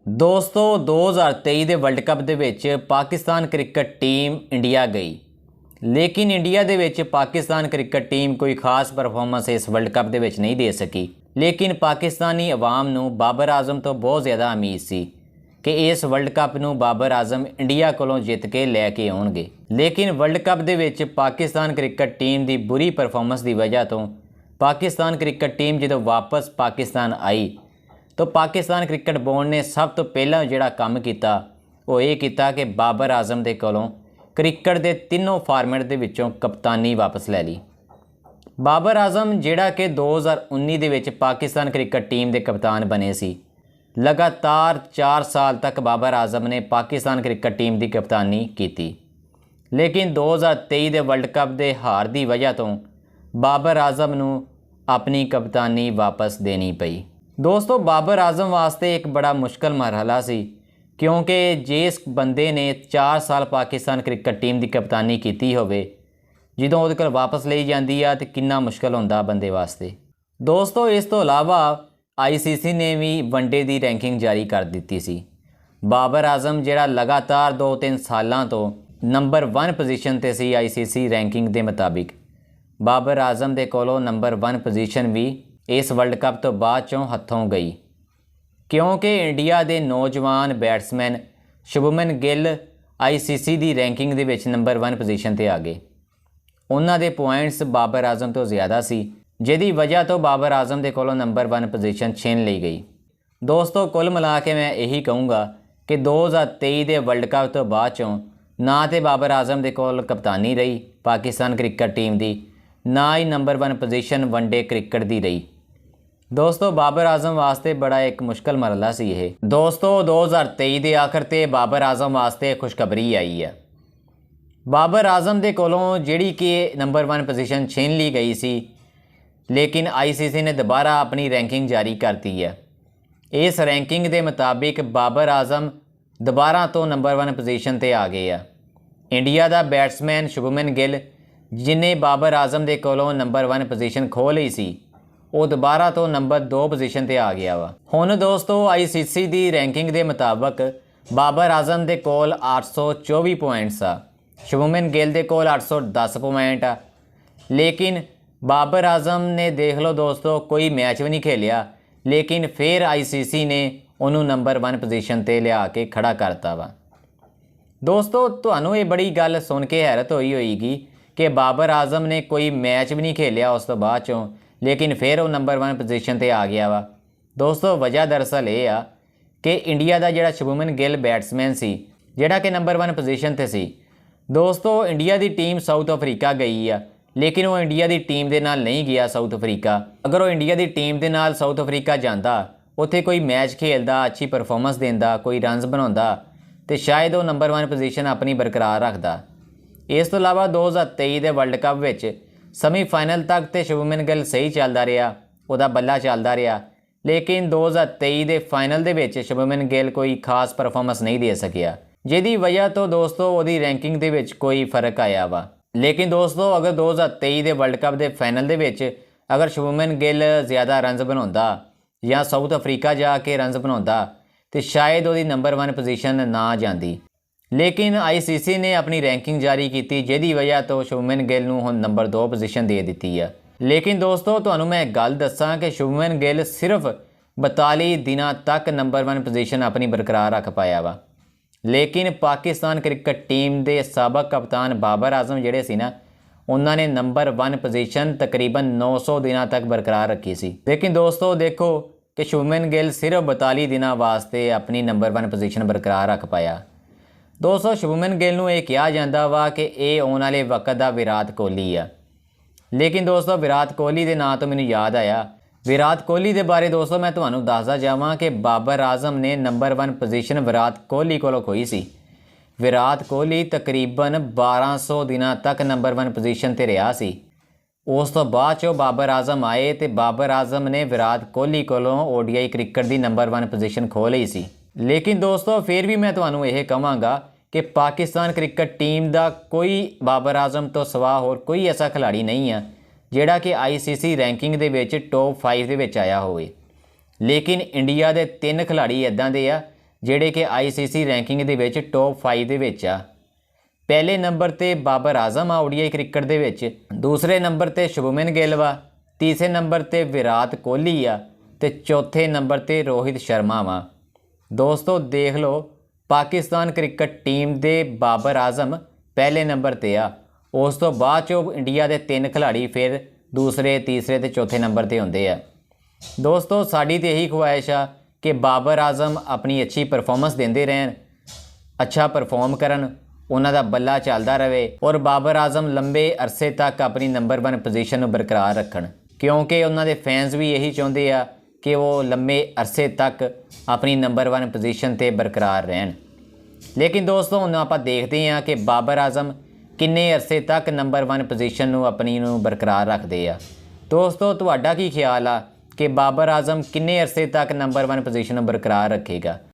दोस्तों 2023 ਦੇ world cup ਦੇ ਵਿੱਚ ਪਾਕਿਸਤਾਨ ਕ੍ਰਿਕਟ ਟੀਮ ਇੰਡੀਆ ਗਈ, ਲੇਕਿਨ ਇੰਡੀਆ ਦੇ ਵਿੱਚ ਪਾਕਿਸਤਾਨ ਕ੍ਰਿਕਟ ਟੀਮ ਕੋਈ ਖਾਸ ਪਰਫਾਰਮੈਂਸ ਇਸ ਵਰਲਡ ਕੱਪ ਦੇ ਵਿੱਚ ਨਹੀਂ ਦੇ ਸਕੀ। ਲੇਕਿਨ ਪਾਕਿਸਤਾਨੀ ਆਵਾਮ ਨੂੰ ਬਾਬਰ ਆਜ਼ਮ ਤੋਂ ਬਹੁਤ ਜ਼ਿਆਦਾ ਉਮੀਦ ਸੀ ਕਿ ਇਸ ਵਰਲਡ ਕੱਪ ਨੂੰ ਬਾਬਰ ਆਜ਼ਮ ਇੰਡੀਆ ਕੋਲੋਂ ਜਿੱਤ ਕੇ ਲੈ ਕੇ ਆਉਣਗੇ। ਲੇਕਿਨ ਵਰਲਡ ਕੱਪ ਦੇ ਵਿੱਚ ਪਾਕਿਸਤਾਨ ਕ੍ਰਿਕਟ ਟੀਮ ਦੀ ਬੁਰੀ ਪਰਫਾਰਮੈਂਸ ਦੀ ਵਜ੍ਹਾ ਤੋਂ ਪਾਕਿਸਤਾਨ ਕ੍ਰਿਕਟ ਟੀਮ ਜਦੋਂ ਵਾਪਸ ਪਾਕਿਸਤਾਨ ਆਈ तो पाकिस्तान क्रिकेट बोर्ड ने सब तो पहला जिहड़ा काम किया वो ये किया कि बाबर आजम के कोलों क्रिकेट के तीनों फॉर्मेट के विचों कप्तानी वापस लै ली। बाबर आजम जिहड़ा कि 2019 दे विच पाकिस्तान क्रिकेट टीम के कप्तान बने सी, लगातार 4 साल तक बाबर आजम ने पाकिस्तान क्रिकेट टीम की कप्तानी की, लेकिन 2023 के वर्ल्ड कप के हार की वजह तो बाबर आजम नूं अपनी कप्तानी वापस देनी पई। दोस्तों बाबर आजम वास्ते एक बड़ा मुश्किल मरहला सी, क्योंकि जिस बंदे ने 4 साल पाकिस्तान क्रिकेट टीम की कप्तानी की होवे जो उहदे कोल वापस ली जाती है तो कितना मुश्किल होंदा बंदे वास्ते। दोस्तों इस तो इलावा ICC ने भी वनडे की रैंकिंग जारी कर दी सी। बाबर आजम जिहड़ा लगातार 2-3 सालों तो नंबर 1 पोजीशन ते सी ICC रैंकिंग के मुताबिक, बाबर आजम के कोलों नंबर 1 पोजीशन भी इस वर्ल्ड कप तो बाद चों हथों गई, क्योंकि इंडिया के नौजवान बैट्समैन शुभमन गिल ICC की रैंकिंग के विच नंबर 1 पोजीशन पर आ गए। उन्हां दे पॉइंट्स बाबर आजम तो ज़्यादा सी, जिहदी वजह तो बाबर आजम के कोलों नंबर 1 पोजीशन छीन ली गई। दोस्तों कुल मिला के मैं यही कहूँगा कि 2023 के वर्ल्ड कप तो बाद चों ना तो बाबर आजम के कोल कप्तानी रही पाकिस्तान क्रिकेट टीम की, ना ही नंबर 1 पोजीशन वनडे क्रिकेट की रही। दोस्तों बाबर आजम वास्ते बड़ा एक मुश्किल मरला सी ये। दोस्तों 2023 के आखिर ते बाबर आजम वास्ते खुशखबरी आई है। बाबर आजम के कोलों जिहड़ी कि नंबर 1 पोजीशन छीन ली गई सी, लेकिन ICC ने दोबारा अपनी रैंकिंग जारी कर दी है। इस रैंकिंग के मुताबिक बाबर आजम दोबारा तो नंबर 1 पोजीशन पर आ गए हैं। इंडिया का बैट्समैन शुभमन गिल जिन्हें बाबर आजम के कोलों नंबर 1 पोजीशन खो ली सी, वो दोबारा तो नंबर 2 पोजीशन पर आ गया वा। हुण दोस्तों ICC की रैंकिंग के मुताबिक बाबर आजम के कोल 824 पॉइंट्स आ, शुभमन गिल के कोल 810 पॉइंट आ। लेकिन बाबर आजम ने देख लो दोस्तों कोई मैच भी नहीं खेलिया, लेकिन फिर ICC ने उन्होंने नंबर 1 पोजीशन पर लिया के खड़ा करता वा। दोस्तों तुहानूं ये बड़ी गल सुन के हैरत हुई होगी कि बाबर आजम ने कोई मैच भी नहीं खेलिया उस तो बाद चों, लेकिन फिर वो नंबर 1 पोजीशन पर आ गया वा। दोस्तों वजह दरअसल ये आ कि इंडिया का जिहड़ा शुभमन गिल बैट्समैन सी जिहड़ा कि नंबर 1 पोजीशन पर सी। दोस्तों इंडिया की टीम साउथ अफ्रीका गई आ, लेकिन वो इंडिया की टीम के नाल नहीं गया साउथ अफ्रीका। अगर वो इंडिया की टीम के नाल साउथ अफ्रीका जाता, उत्थे कोई मैच खेलता, अच्छी परफॉर्मेंस देंदा, कोई रनस बनाउंदा, तो शायद वो नंबर 1 पोजीशन अपनी बरकरार रखता। इस तो इलावा 2023 के वर्ल्ड कप विच सैमीफाइनल तक तो शुभमन गिल सही चलता रहा, वह बल्ला चलता रहा, लेकिन 2023 के फाइनल के विच शुभमन गिल कोई खास परफॉर्मेंस नहीं दे सकिया, जिहदी वजह तो दोस्तों वही रैंकिंग के विच कोई फर्क आया वा। लेकिन दोस्तों अगर 2023 के वर्ल्ड कप के फाइनल के विच अगर शुभमन गिल ज़्यादा रनस बनाउंदा या साउथ अफ्रीका जाके रनस बनाउंदा तो शायद वही नंबर 1 पोजीशन ना जाती। लेकिन ICC ने अपनी रैंकिंग जारी की, जिहदी वजह तो शुभमन गिल नूं हुण नंबर 2 पोजीशन दे दी है। लेकिन दोस्तों तुहानूं मैं एक गल दस्सां कि शुभमन गिल सिर्फ 42 दिनों तक नंबर 1 पोजीशन अपनी बरकरार रख पाया वा। लेकिन पाकिस्तान क्रिकेट टीम के साबक कप्तान बाबर आजम जिहड़े सी ना, उन्होंने नंबर 1 पोजीशन तकरीबन 900 दिनों तक बरकरार रखी सी। लेकिन दोस्तों देखो कि शुभमन गिल सिर्फ 42 दिनों वास्ते अपनी नंबर 1 पोजीशन बरकरार रख पाया। दोस्तों शुभमन गिल नूं ये कहा जाता वा कि ये आने वाले वक्त का विराट कोहली आ। लेकिन दोस्तों विराट कोहली के नाम तो मैनूं याद आया, विराट कोहली के बारे दोस्तों मैं तुहानूं दसदा जावां कि बाबर आजम ने नंबर 1 पोजीशन विराट कोहली कोलों खोई सी। विराट कोहली तकरीबन 1200 दिनों तक नंबर 1 पोजीशन पर रहा सी। उस तो बाद चो बाबर आजम आए तो बाबर आजम ने विराट कोहली कोलों ODI क्रिकेट की नंबर 1 पोजीशन खो ली सी। लेकिन दोस्तों फिर भी मैं तुहानूं यह कहांगा कि पाकिस्तान क्रिकेट टीम का कोई बाबर आजम तो सवा होर कोई ऐसा खिलाड़ी नहीं है जिहड़ा कि ICC रैंकिंग दे विच टॉप 5 दे विच आया होवे। लेकिन इंडिया के 3 खिलाड़ी इदां दे आ ਜਿਹੜੇ ਕਿ ICC ਰੈਂਕਿੰਗ ਦੇ ਵਿੱਚ ਟੌਪ 5 ਦੇ ਵਿੱਚ ਆ। ਪਹਿਲੇ ਨੰਬਰ ਤੇ ਬਾਬਰ ਆਜ਼ਮ ਆ ODI ਕ੍ਰਿਕਟ ਦੇ ਵਿੱਚ, ਦੂਸਰੇ ਨੰਬਰ ਤੇ ਸ਼ੁਭਮਨ ਗਿੱਲ ਵਾ, ਤੀਸਰੇ ਨੰਬਰ ਤੇ ਵਿਰਾਟ ਕੋਹਲੀ ਆ ਤੇ ਚੌਥੇ ਨੰਬਰ ਤੇ ਰੋਹਿਤ ਸ਼ਰਮਾ ਵਾ। ਦੋਸਤੋ ਦੇਖ ਲਓ, ਪਾਕਿਸਤਾਨ ਕ੍ਰਿਕਟ ਟੀਮ ਦੇ ਬਾਬਰ ਆਜ਼ਮ ਪਹਿਲੇ ਨੰਬਰ ਤੇ ਆ। ਉਸ ਤੋਂ ਬਾਅਦ 'ਚੋਂ ਇੰਡੀਆ ਦੇ 3 ਖਿਡਾਰੀ ਫਿਰ ਦੂਸਰੇ, ਤੀਸਰੇ ਤੇ ਚੌਥੇ ਨੰਬਰ ਤੇ ਹੁੰਦੇ ਆ। ਦੋਸਤੋ ਸਾਡੀ ਤੇ ਇਹੀ ਖੁਆਇਸ਼ ਆ ਕਿ ਬਾਬਰ ਆਜ਼ਮ ਆਪਣੀ ਅੱਛੀ ਪਰਫਾਰਮੈਂਸ ਦਿੰਦੇ ਰਹਿਣ, ਅੱਛਾ ਪਰਫਾਰਮ ਕਰਨ, ਉਹਨਾਂ ਦਾ ਬੱਲਾ ਚੱਲਦਾ ਰਹੇ ਔਰ ਬਾਬਰ ਆਜ਼ਮ ਲੰਬੇ ਅਰਸੇ ਤੱਕ ਆਪਣੀ ਨੰਬਰ 1 ਪੋਜੀਸ਼ਨ ਨੂੰ ਬਰਕਰਾਰ ਰੱਖਣ, ਕਿਉਂਕਿ ਉਹਨਾਂ ਦੇ ਫੈਨਸ ਵੀ ਇਹੀ ਚਾਹੁੰਦੇ ਆ ਕਿ ਉਹ ਲੰਬੇ ਅਰਸੇ ਤੱਕ ਆਪਣੀ ਨੰਬਰ 1 ਪੋਜੀਸ਼ਨ ਤੇ ਬਰਕਰਾਰ ਰਹਿਣ। ਲੇਕਿਨ ਦੋਸਤੋ ਹੁਣ ਆਪਾਂ ਦੇਖਦੇ ਹਾਂ ਕਿ ਬਾਬਰ ਆਜ਼ਮ ਕਿੰਨੇ ਅਰਸੇ ਤੱਕ ਨੰਬਰ 1 ਪੋਜੀਸ਼ਨ ਨੂੰ ਆਪਣੀ ਨੂੰ ਬਰਕਰਾਰ ਰੱਖਦੇ ਆ। ਦੋਸਤੋ ਤੁਹਾਡਾ ਕੀ ਖਿਆਲ ਆ ਕਿ ਬਾਬਰ ਆਜ਼ਮ ਕਿੰਨੇ ਅਰਸੇ ਤੱਕ ਨੰਬਰ 1 ਪੋਜੀਸ਼ਨ ਨੂੰ ਬਰਕਰਾਰ ਰੱਖੇਗਾ?